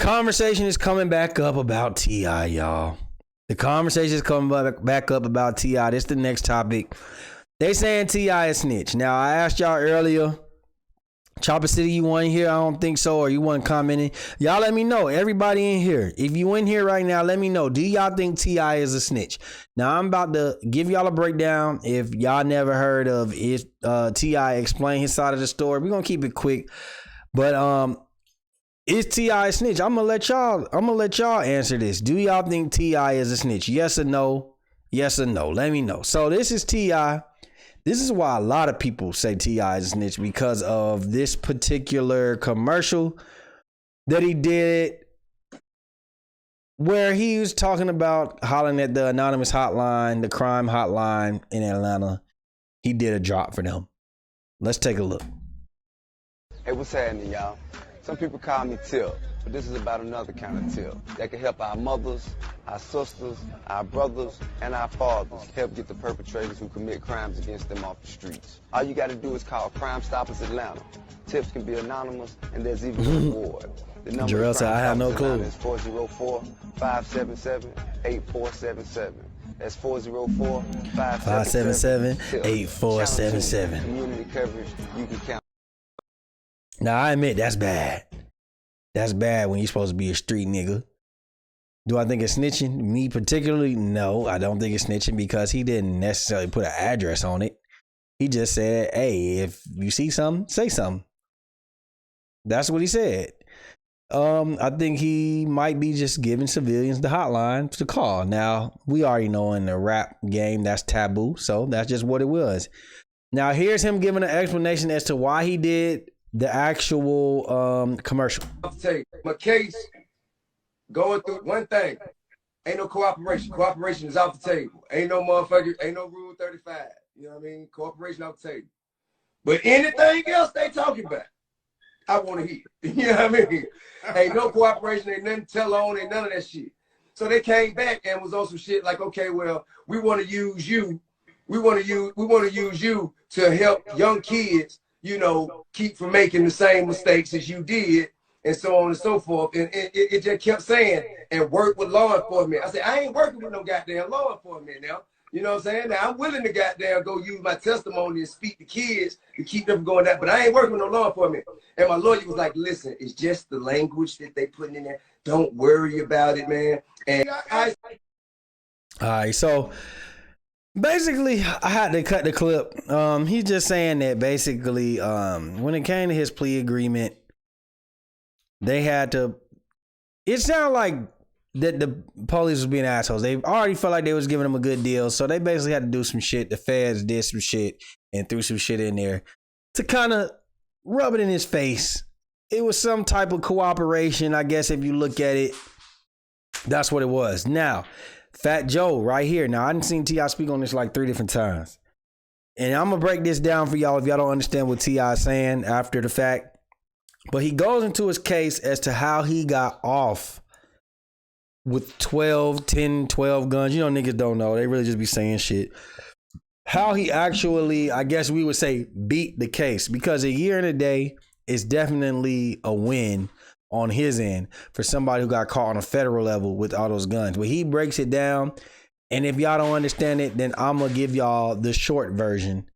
conversation is coming back up about T.I., y'all. The conversation is coming back up about T.I. This is the next topic. They saying T.I. is snitch. Now, I asked y'all earlier, Chopper City, you want here? I don't think so, or you want commenting. Y'all let me know. Everybody in here, if you in here right now, let me know. Do y'all think T.I. is a snitch? Now, I'm about to give y'all a breakdown. If y'all never heard of it, T.I. explain his side of the story. We're going to keep it quick. But is T.I. a snitch? I'm gonna let y'all answer this. Do y'all think T.I. is a snitch? Yes or no? Yes or no? Let me know. So this is T.I. This is why a lot of people say T.I. is a snitch, because of this particular commercial that he did where he was talking about hollering at the anonymous hotline, the crime hotline in Atlanta. He did a drop for them. Let's take a look. Hey, what's happening, y'all? Some people call me Tip, but this is about another kind of tip that can help our mothers, our sisters, our brothers, and our fathers help get the perpetrators who commit crimes against them off the streets. All you got to do is call Crime Stoppers Atlanta. Tips can be anonymous, and there's even a reward. The number Jarrell said, I have no clue. is 404-577-8477. That's 404-577-8477. Community coverage, you can count. Now, I admit, that's bad. That's bad when you're supposed to be a street nigga. Do I think it's snitching? Me particularly, no, I don't think it's snitching, because he didn't necessarily put an address on it. He just said, hey, if you see something, say something. That's what he said. I think he might be just giving civilians the hotline to call. Now, we already know in the rap game that's taboo, so that's just what it was. Now, here's him giving an explanation as to why he did the actual commercial. I'll tell you, my case going through one thing. Ain't no cooperation. Cooperation is off the table. Ain't no motherfucker, ain't no rule 35. You know what I mean? Cooperation off the table. But anything else they talking about, I want to hear. You know what I mean? Ain't no cooperation, ain't nothing to tell on, ain't none of that shit. So they came back and was on some shit like, okay, well, we want to use you. We want to use you to help young kids, you know, keep from making the same mistakes as you did, and so on and so forth. And it just kept saying, and work with law enforcement. I said, I ain't working with no goddamn law enforcement now. You know what I'm saying? Now, I'm willing to goddamn go use my testimony and speak to kids to keep them from going that, but I ain't working with no law enforcement. And my lawyer was like, listen, it's just the language that they putting in there. Don't worry about it, man. And all right, so basically, I had to cut the clip. He's just saying that basically, when it came to his plea agreement, they had to. It sounded like that the police was being assholes. They already felt like they was giving him a good deal, so they basically had to do some shit. The feds did some shit and threw some shit in there to kind of rub it in his face. It was some type of cooperation, I guess, if you look at it. That's what it was. Now, Fat Joe right here. Now, I didn't see T.I. speak on this like 3 different times. And I'm going to break this down for y'all if y'all don't understand what T.I. is saying after the fact. But he goes into his case as to how he got off with 10, 12 guns. You know, niggas don't know. They really just be saying shit. How he actually, I guess we would say, beat the case. Because a year and a day is definitely a win on his end for somebody who got caught on a federal level with all those guns. But he breaks it down, and if y'all don't understand it, then I'm gonna give y'all the short version.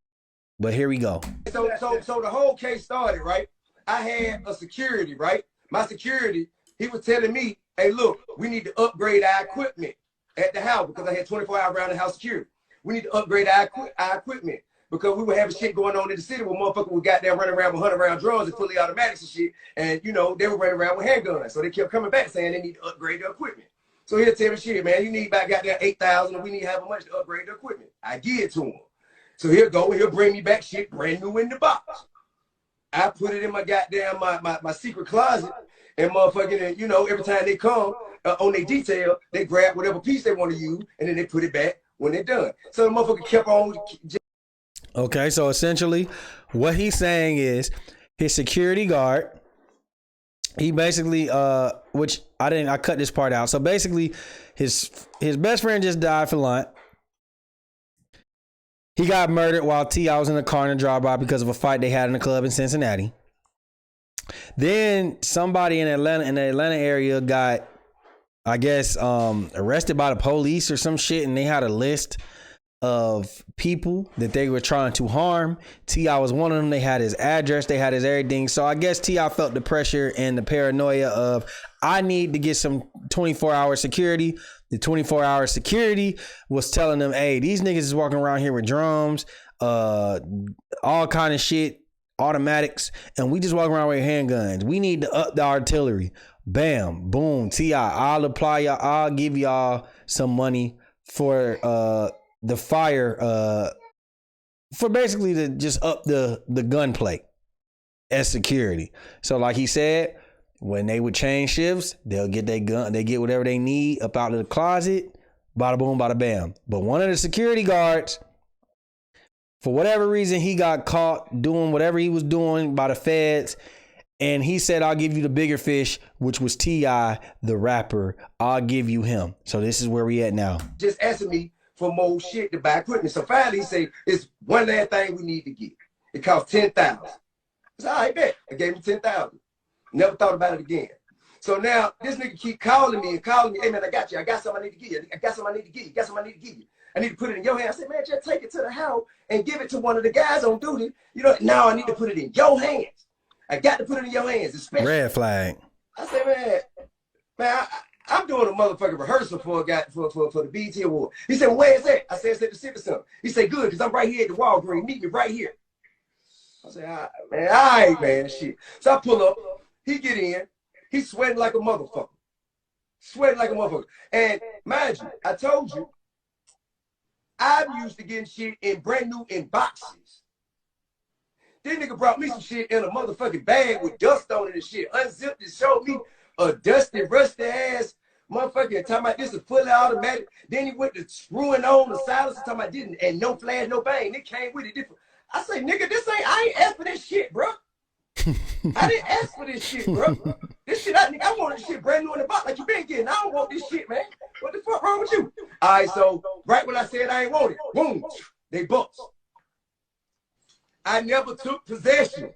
But here we go. So the whole case started, right? I had a security, right? My security, he was telling me, hey, look, we need to upgrade our equipment at the house because I had 24-hour round-the-house security. We need to upgrade our equipment because we were having shit going on in the city where motherfuckers were goddamn running around with 100-round drones and fully automatics and shit. And, you know, they were running around with handguns. So they kept coming back saying they need to upgrade their equipment. So he'll tell me, shit, man, you need about goddamn 8,000 and we need how much to upgrade the equipment. I give it to him. So he'll go and he'll bring me back shit brand new in the box. I put it in my goddamn, my secret closet, and motherfucking, you know, every time they come on their detail, they grab whatever piece they want to use, and then they put it back when they're done. So the motherfucker kept on. Okay, so essentially, what he's saying is his security guard, he basically, which I cut this part out. So basically, his best friend just died for lunch. He got murdered while T.I. was in a car in a drive-by because of a fight they had in a club in Cincinnati. Then somebody in the Atlanta area got, I guess, arrested by the police or some shit, and they had a list of people that they were trying to harm. T.I. was one of them. They had his address, they had his everything. So I guess T.I. felt the pressure and the paranoia of, I need to get some 24-hour security. The 24-hour security was telling them, hey, these niggas is walking around here with drums, all kind of shit, automatics, and we just walk around with handguns. We need to up the artillery. Bam, boom, T.I. I'll give y'all some money for the fire, for basically to just up the gunplay as security. So like he said, when they would change shifts, they'll get their gun, they get whatever they need up out of the closet, bada boom, bada bam. But one of the security guards, for whatever reason, he got caught doing whatever he was doing by the feds. And he said, I'll give you the bigger fish, which was T.I., the rapper. I'll give you him. So this is where we at now. Just asking me for more shit to buy equipment. So finally he say, it's one last thing we need to get. It costs $10,000. I said, all right, bet. I gave him $10,000. Never thought about it again. So now this nigga keep calling me. Hey man, I got you. I got something I need to give you. I got something I need to give you. Got something I need to give you. I need to put it in your hand. I said, man, just take it to the house and give it to one of the guys on duty. You know, now I need to put it in your hands. I got to put it in your hands. Especially. Red flag. I said, man, I'm doing a motherfucking rehearsal for a guy for the BET Award. He said, well, where is that? I said, it's at the Civic Center. He said, good, because I'm right here at the Walgreens. Meet me right here. I said, all right, man, shit. So I pull up. He get in. He's sweating like a motherfucker. Sweating like a motherfucker. And mind you, I told you, I'm used to getting shit in brand new in boxes. This nigga brought me some shit in a motherfucking bag with dust on it and shit. Unzipped and showed me a dusty, rusty ass motherfucker. Talking about this is fully automatic. Then he went to screwing on the silencer. Talking about didn't and no flash, no bang. It came with it different. I say, nigga, I ain't asked for this shit, bro. I didn't ask for this shit, bro. This shit, I want this shit brand new in the box like you been getting. I don't want this shit, man. What the fuck wrong with you? All right, so right when I said I ain't want it, boom, they bust. I never took possession.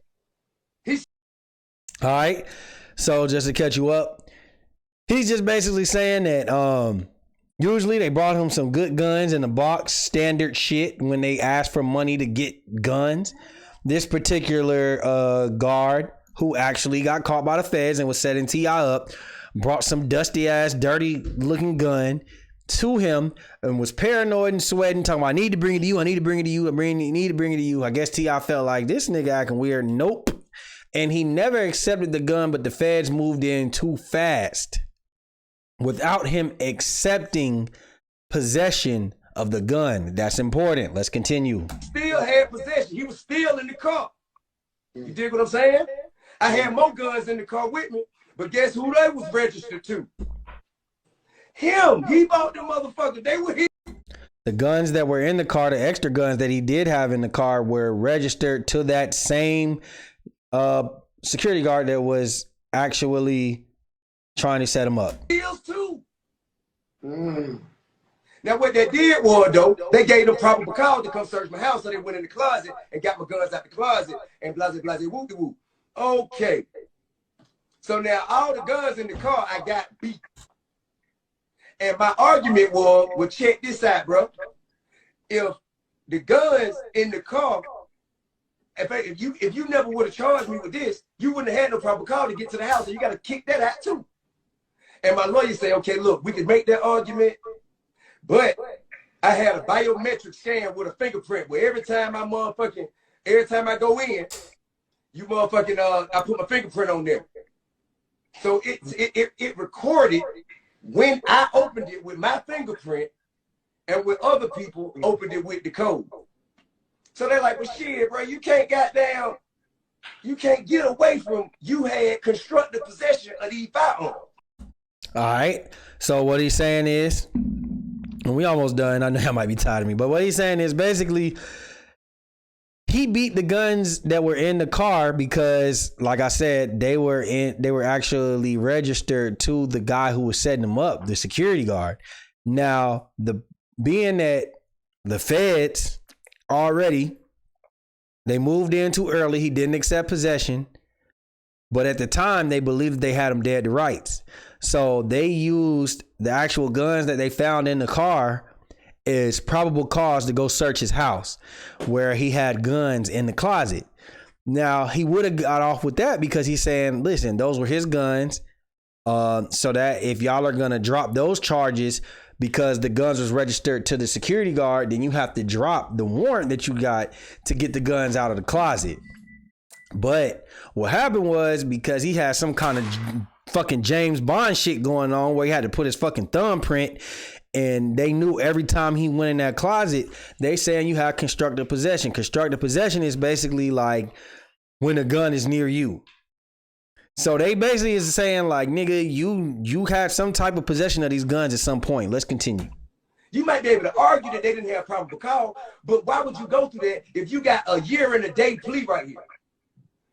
All right, so just to catch you up, he's just basically saying that usually they brought him some good guns in the box, standard shit when they asked for money to get guns. This particular guard who actually got caught by the feds and was setting T.I. up brought some dusty ass, dirty looking gun to him and was paranoid and sweating, talking about, I need to bring it to you. I need to bring it to you. I need to bring it to you. I guess T.I. felt like this nigga acting weird. Nope. And he never accepted the gun, but the feds moved in too fast without him accepting possession of the gun. That's important. Let's continue. Still had possession. He was still in the car. You dig what I'm saying? I had more guns in the car with me, but guess who they was registered to? Him. He bought the motherfucker. They were his. The guns that were in the car, the extra guns that he did have in the car, were registered to that same security guard that was actually trying to set him up. Deals too. Now what they did was, though, they gave them probable cause to come search my house, so they went in the closet and got my guns out the closet and blase blase woo de woo. Okay. So now all the guns in the car I got beat. And my argument was, well, check this out, bro. If the guns in the car, if you never would have charged me with this, you wouldn't have had no probable cause to get to the house, and you got to kick that out too. And my lawyer said, okay, look, we can make that argument, but I had a biometric scan with a fingerprint where every time I go in, you motherfucking, I put my fingerprint on there. So it recorded when I opened it with my fingerprint and when other people opened it with the code. So they're like, well, shit, bro, you can't get away from you had constructive possession of these firearms. All right. So what he's saying is, and we almost done. I know I might be tired of me, but what he's saying is basically he beat the guns that were in the car because, like I said, they were actually registered to the guy who was setting them up, the security guard. Now, being that the feds already, they moved in too early, he didn't accept possession. But at the time, they believed they had him dead to rights. So they used the actual guns that they found in the car as probable cause to go search his house, where he had guns in the closet. Now, he would have got off with that because he's saying, listen, those were his guns. So that if y'all are going to drop those charges because the guns was registered to the security guard, then you have to drop the warrant that you got to get the guns out of the closet. But what happened was, because he had some kind of fucking James Bond shit going on where he had to put his fucking thumbprint, and they knew every time he went in that closet, they saying you have constructive possession. Constructive possession is basically like when a gun is near you. So they basically is saying like, nigga, you had some type of possession of these guns at some point. Let's continue. You might be able to argue that they didn't have probable cause, but why would you go through that if you got a year and a day plea right here?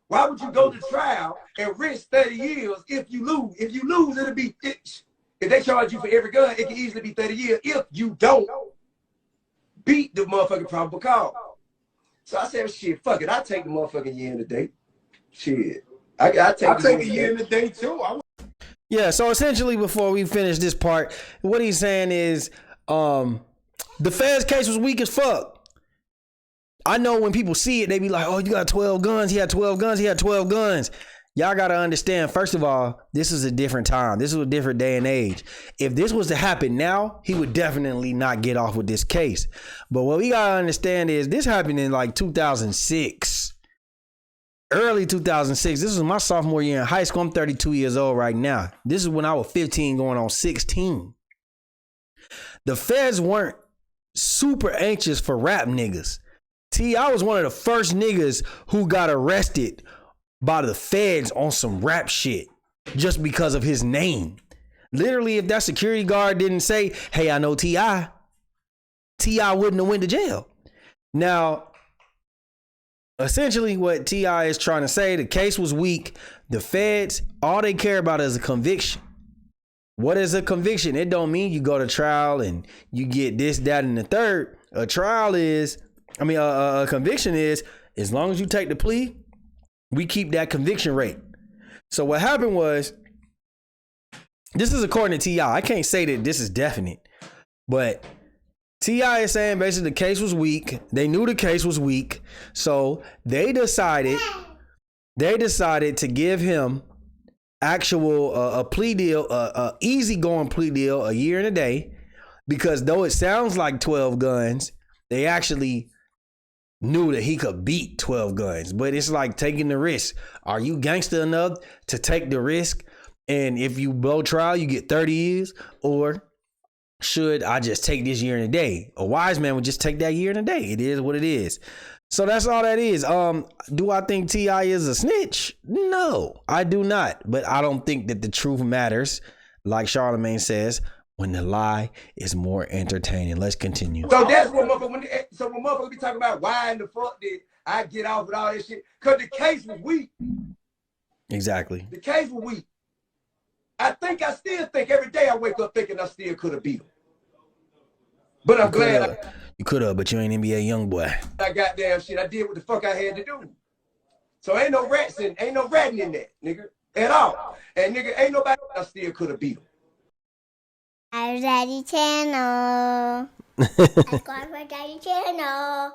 Why would you go to trial and risk 30 years if you lose? If you lose, it'll be, if they charge you for every gun, it can easily be 30 years if you don't beat the motherfucking probable cause. So I said, shit, fuck it. I'll take the motherfucking year and a day. Shit. I'll take a year and a day too. Yeah, so essentially before we finish this part, what he's saying is the Fed's case was weak as fuck. I know when people see it, they be like, oh, you got 12 guns. He had 12 guns. He had 12 guns. Y'all got to understand, first of all, this is a different time. This is a different day and age. If this was to happen now, he would definitely not get off with this case. But what we got to understand is this happened in like 2006, early 2006. This was my sophomore year in high school. I'm 32 years old right now. This is when I was 15 going on 16. The feds weren't super anxious for rap niggas. T.I. was one of the first niggas who got arrested by the feds on some rap shit just because of his name. Literally, if that security guard didn't say, hey, I know T.I., T.I. wouldn't have went to jail. Now, essentially what T.I. is trying to say, the case was weak. The feds, all they care about is a conviction. What is a conviction? It don't mean you go to trial and you get this, that, and the third. A conviction is, as long as you take the plea, we keep that conviction rate. So what happened was, this is according to T.I. I can't say that this is definite, but T.I. is saying basically the case was weak. They knew the case was weak. So they decided to give him actual a plea deal, a easygoing plea deal, a year and a day, because though it sounds like 12 guns, they actually knew that he could beat 12 guns. But it's like taking the risk. Are you gangster enough to take the risk? And if you blow trial, you get 30 years? Or should I just take this year and a day? A wise man would just take that year and a day. It is what it is. So that's all that is. Do I think T.I. is a snitch? No, I do not. But I don't think that the truth matters. Like Charlemagne says, when the lie is more entertaining. Let's continue. So that's what motherfuckers be talking about, why in the fuck did I get off with all this shit? Because the case was weak. Exactly. The case was weak. I still think every day I wake up thinking I still could have beat him. But I'm glad you could have, but you ain't NBA young boy. I goddamn shit. I did what the fuck I had to do. So ain't no ratting in that, nigga, at all. And nigga, ain't nobody I still could have beat him. Our Daddy Channel. Subscribe for Daddy Channel.